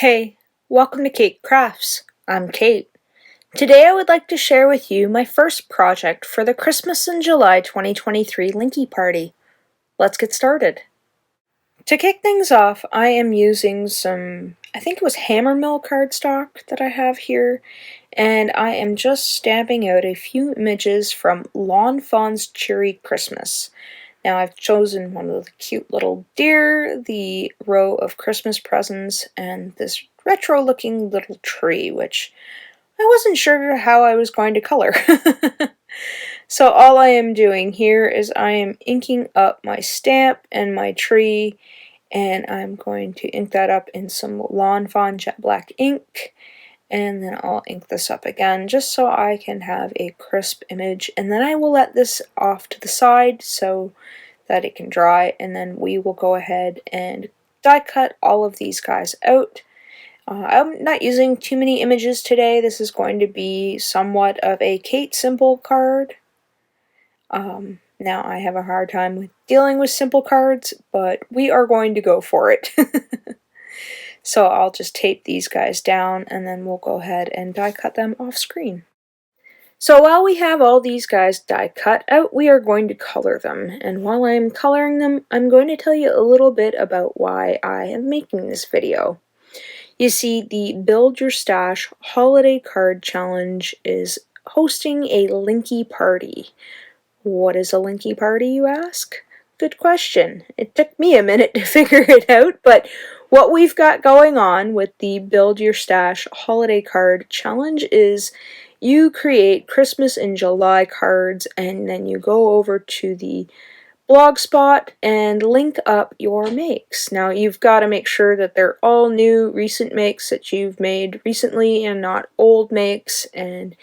Hey, welcome to Kate Crafts. I'm Kate. Today I would like to share with you my first project for the Christmas in July 2023 Linky Party. Let's get started. To kick things off, I am using I think it was Hammermill cardstock that I have here, and I am just stamping out a few images from Fawn's Cheery Christmas. Now I've chosen one of the cute little deer, the row of Christmas presents, and this retro looking little tree, which I wasn't sure how I was going to color. So all I am doing here is I am inking up my stamp and my tree, and I'm going to ink that up in some Fawn jet black ink, and then I'll ink this up again just so I can have a crisp image, and then I will let this off to the side so that it can dry, and then we will go ahead and die cut all of these guys out. I'm not using too many images today. This is going to be somewhat of a Kate Simple card. Now I have a hard time with dealing with simple cards, but we are going to go for it. So I'll just tape these guys down and then we'll go ahead and die cut them off screen. So while we have all these guys die cut out, we are going to color them. And while I'm coloring them, I'm going to tell you a little bit about why I am making this video. You see, the Build Your Stash Holiday Card Challenge is hosting a Linky Party. What is a Linky Party, you ask? Good question. It took me a minute to figure it out, but what we've got going on with the Build Your Stash Holiday Card Challenge is you create Christmas in July cards, and then you go over to the blog spot and link up your makes. Now you've got to make sure that they're all new, recent makes that you've made recently and not old makes, and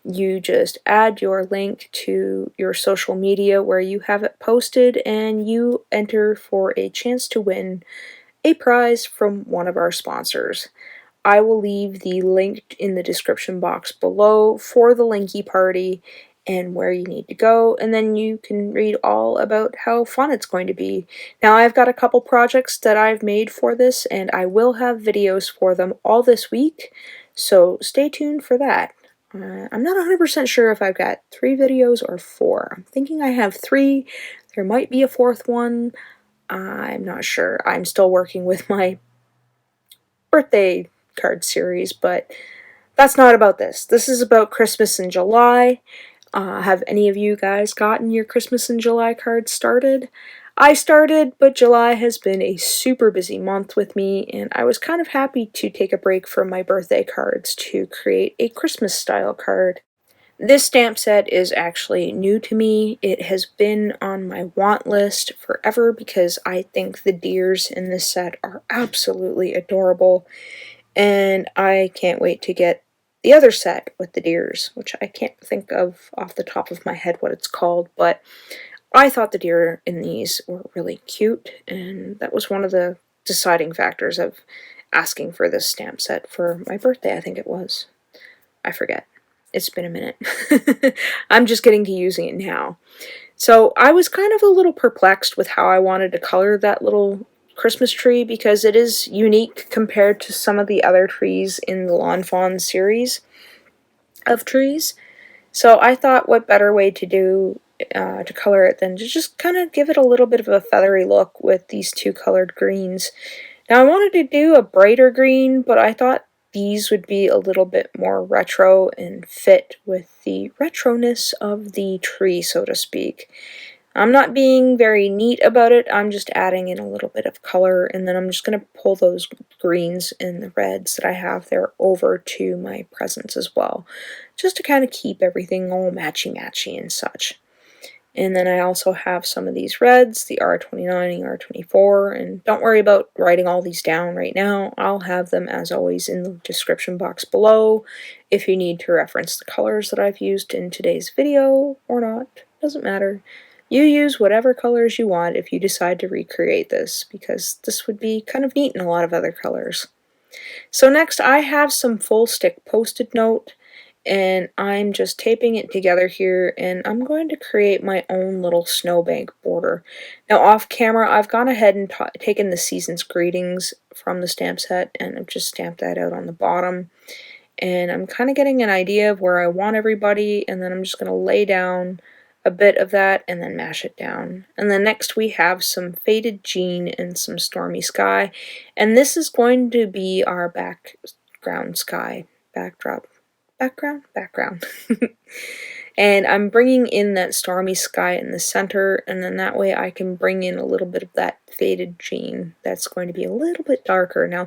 you just add your link to your social media where you have it posted, and you enter for a chance to win a prize from one of our sponsors. I will leave the link in the description box below for the Linky Party and where you need to go, and then you can read all about how fun it's going to be. Now I've got a couple projects that I've made for this, and I will have videos for them all this week, so stay tuned for that. I'm not 100% sure if I've got 3 videos or 4. I'm thinking I have 3. There might be a 4th one. I'm not sure. I'm still working with my birthday card series, but that's not about this. This is about Christmas in July. Have any of you guys gotten your Christmas in July cards started? I started, but July has been a super busy month with me, and I was kind of happy to take a break from my birthday cards to create a Christmas style card. This stamp set is actually new to me. It has been on my want list forever because I think the deers in this set are absolutely adorable, and I can't wait to get the other set with the deers, which I can't think of off the top of my head what it's called, but I thought the deer in these were really cute, and that was one of the deciding factors of asking for this stamp set for my birthday, I think it was. I forget. It's been a minute. I'm just getting to using it now. So I was kind of a little perplexed with how I wanted to color that little Christmas tree because it is unique compared to some of the other trees in the Lawn Fawn series of trees. So I thought what better way to do to color it than to just kind of give it a little bit of a feathery look with these 2 colored greens. Now I wanted to do a brighter green, but I thought these would be a little bit more retro and fit with the retroness of the tree, so to speak. I'm not being very neat about it, I'm just adding in a little bit of color, and then I'm just going to pull those greens and the reds that I have there over to my presents as well, just to kind of keep everything all matchy-matchy and such. And then I also have some of these reds, the R29 and R24, and don't worry about writing all these down right now. I'll have them, as always, in the description box below if you need to reference the colors that I've used in today's video or not. Doesn't matter. You use whatever colors you want if you decide to recreate this, because this would be kind of neat in a lot of other colors. So next I have some full stick Post-it note, and I'm just taping it together here, and I'm going to create my own little snowbank border. Now off camera, I've gone ahead and taken the season's greetings from the stamp set, and I've just stamped that out on the bottom. And I'm kind of getting an idea of where I want everybody, and then I'm just going to lay down a bit of that and then mash it down. And then next we have some Faded Jean and some Stormy Sky, and this is going to be our background sky, background. And I'm bringing in that Stormy Sky in the center, and then that way I can bring in a little bit of that Faded Jean that's going to be a little bit darker. Now,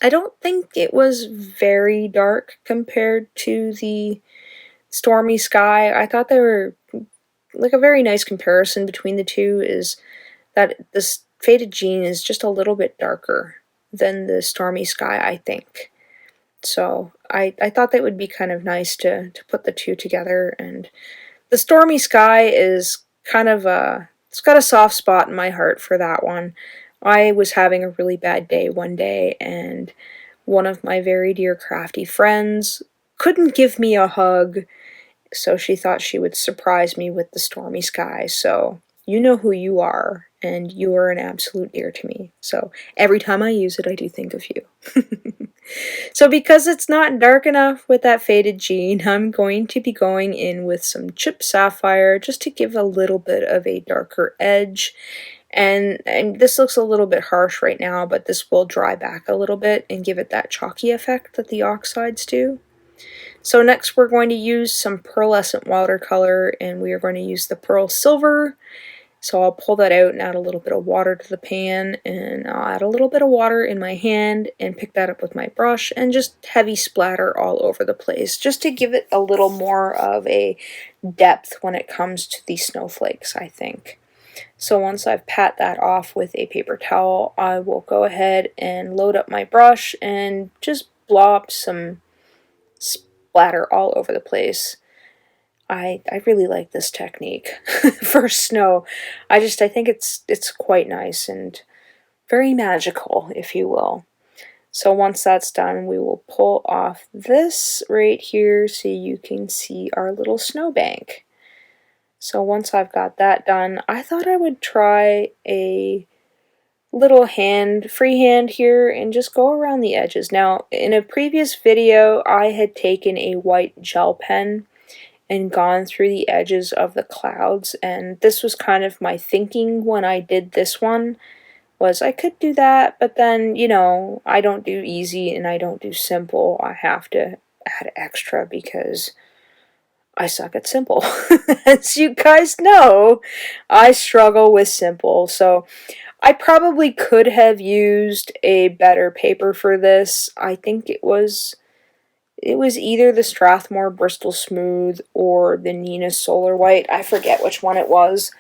I don't think it was very dark compared to the Stormy Sky. I thought they were like a very nice comparison between the two is that this Faded Jean is just a little bit darker than the Stormy Sky, I think. So I thought that would be kind of nice to put the two together. And the Stormy Sky is kind of it's got a soft spot in my heart for that one. I was having a really bad day one day, and one of my very dear crafty friends couldn't give me a hug, so she thought she would surprise me with the Stormy Sky. So you know who you are, and you are an absolute dear to me. So every time I use it, I do think of you. So because it's not dark enough with that Faded Jean, I'm going to be going in with some Chipped Sapphire just to give a little bit of a darker edge. And this looks a little bit harsh right now, but this will dry back a little bit and give it that chalky effect that the oxides do. So next we're going to use some pearlescent watercolor, and we are going to use the Pearl Silver. So I'll pull that out and add a little bit of water to the pan, and I'll add a little bit of water in my hand and pick that up with my brush and just heavy splatter all over the place, just to give it a little more of a depth when it comes to the snowflakes, I think. So once I've pat that off with a paper towel, I will go ahead and load up my brush and just blob some splatter all over the place. I really like this technique for snow. I think it's quite nice and very magical, if you will. So once that's done, we will pull off this right here so you can see our little snowbank. So once I've got that done, I thought I would try a little freehand here and just go around the edges. Now, in a previous video, I had taken a white gel pen and gone through the edges of the clouds, and this was kind of my thinking when I did this one, was I could do that, but then, you know, I don't do easy and I don't do simple. I have to add extra because I suck at simple. As you guys know, I struggle with simple, so I probably could have used a better paper for this. I think it was either the Strathmore Bristol Smooth or the Nina Solar White. I forget which one it was.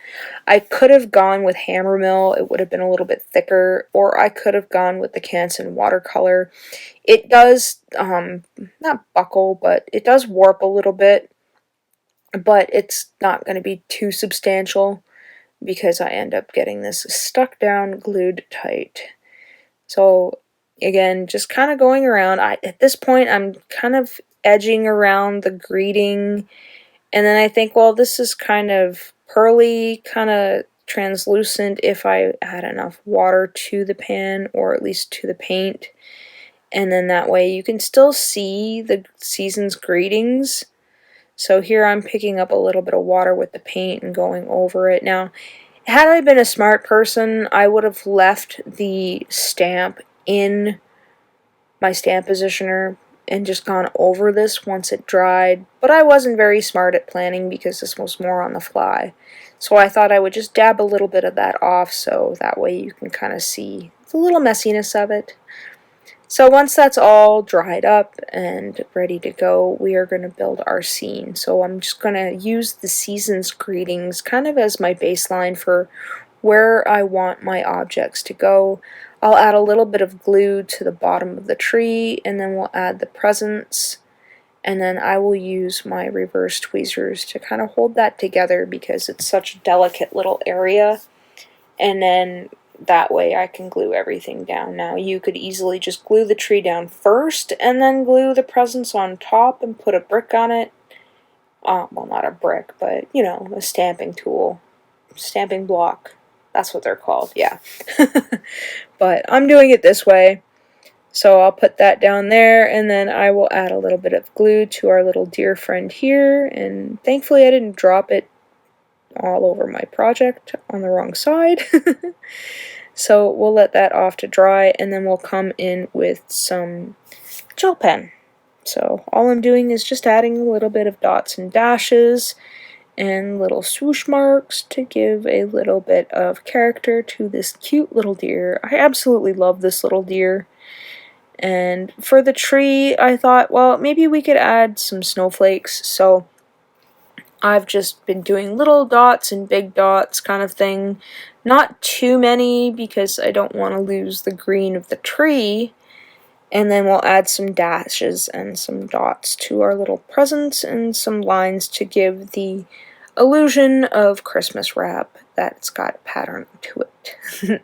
I could have gone with Hammermill. It would have been a little bit thicker. Or I could have gone with the Canson watercolor. It does, not buckle, but it does warp a little bit. But it's not going to be too substantial because I end up getting this stuck down, glued tight. So again, just kind of going around. At this point, I'm kind of edging around the greeting, and then I think, well, this is kind of pearly, kind of translucent if I add enough water to the pan, or at least to the paint, and then that way you can still see the season's greetings. So here I'm picking up a little bit of water with the paint and going over it. Now, had I been a smart person, I would have left the stamp in my stamp positioner and just gone over this once it dried, but I wasn't very smart at planning because this was more on the fly. So I thought I would just dab a little bit of that off so that way you can kind of see the little messiness of it. So once that's all dried up and ready to go, we are going to build our scene. So I'm just going to use the season's greetings kind of as my baseline for where I want my objects to go. I'll add a little bit of glue to the bottom of the tree, and then we'll add the presents, and then I will use my reverse tweezers to kind of hold that together because it's such a delicate little area. And then that way I can glue everything down. Now you could easily just glue the tree down first and then glue the presents on top and put a brick on it. Well, not a brick, but you know, a stamping tool, stamping block. That's what they're called, yeah. But I'm doing it this way. So I'll put that down there, and then I will add a little bit of glue to our little deer friend here, and thankfully I didn't drop it all over my project on the wrong side. So we'll let that off to dry, and then we'll come in with some gel pen. So all I'm doing is just adding a little bit of dots and dashes and little swoosh marks to give a little bit of character to this cute little deer. I absolutely love this little deer. And for the tree, I thought, well, maybe we could add some snowflakes. So I've just been doing little dots and big dots kind of thing. Not too many because I don't want to lose the green of the tree. And then we'll add some dashes and some dots to our little presents and some lines to give the illusion of Christmas wrap that's got pattern to it.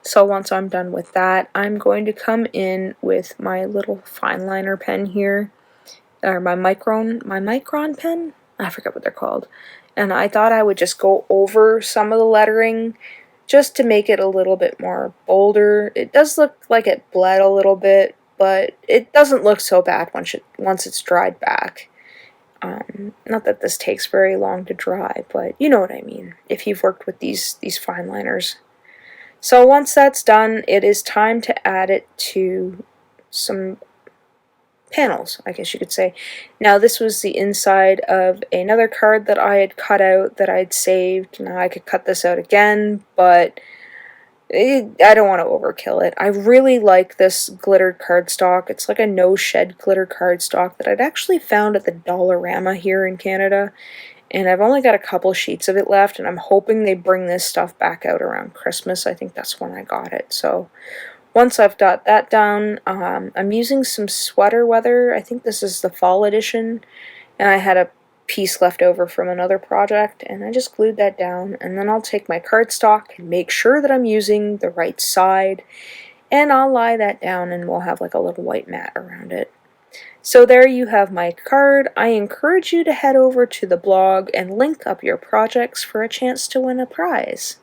So once I'm done with that, I'm going to come in with my little fine liner pen here, or my micron pen? I forget what they're called. And I thought I would just go over some of the lettering just to make it a little bit more bolder. It does look like it bled a little bit, but it doesn't look so bad once it's dried back. Not that this takes very long to dry, but you know what I mean, if you've worked with these fine liners. So once that's done, it is time to add it to some panels, I guess you could say. Now this was the inside of another card that I had cut out that I'd saved. Now I could cut this out again, but I don't want to overkill it. I really like this glittered cardstock. It's like a no-shed glitter cardstock that I'd actually found at the Dollarama here in Canada. And I've only got a couple sheets of it left, and I'm hoping they bring this stuff back out around Christmas. I think that's when I got it. So once I've got that done, I'm using some sweater weather. I think this is the fall edition, and I had a piece left over from another project, and I just glued that down. And then I'll take my cardstock and make sure that I'm using the right side, and I'll lie that down, and we'll have like a little white mat around it. So there you have my card. I encourage you to head over to the blog and link up your projects for a chance to win a prize.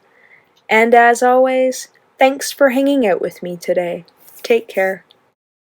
And as always, thanks for hanging out with me today. Take care.